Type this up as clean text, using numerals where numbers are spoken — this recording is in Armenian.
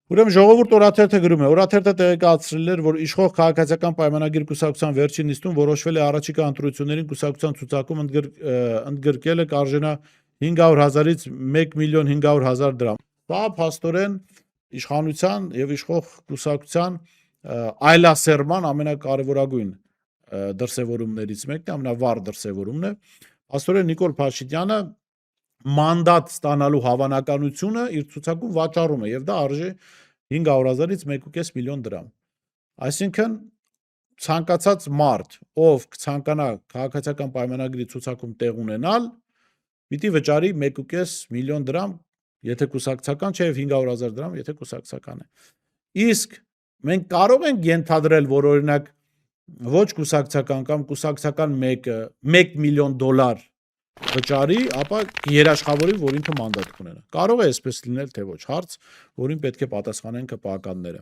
Ուրեմն ժողովուրդ օրաթերթը գրում է. օրաթերթը տեղեկացրել էր, որ իշխող քաղաքացիական պայմանագիր կուսակցության վերջին նիստում որոշվել է առաջիկա ընտրություններին կուսակցության ցուցակում ընդգրկելը կարժենա 500,000-ից 1,500,000 դրամ։ Սա փաստորեն իշխանության եւ իշխող կուսակցության այլասերման ամենակարևորագույն դրսևորումներից մեկն է, ամենավառ դրսևորումն է։ Փաստորեն Նիկոլ Փաշինյանը մանդատ ստանալու հավանականությունը իր ցուցակում վաճառում է եւ դա արժի 500,000-ից 1.5 միլիոն դրամ։ Այսինքն ցանկացած մարդ, ով կցանկանա քաղաքացիական պայմանագրի ցուցակում տեղ ունենալ, պիտի վճարի 1.5 միլիոն դրամ, եթե կուսակցական չէ, եւ 500,000 դրամ, եթե կուսակցական է։ Իսկ մենք կարող ենք ենթադրել, որ օրինակ ոչ կուսակցական կամ կուսակցական մեկը 1 միլիոն դոլար վճարի, ապա երաշխավորի, որ ինքը մանդատ կունենա։ Կարող է այսպես լինել, թե ոչ, հարց, որին պետք է պատասխանեն ԿՊԱ-ականները։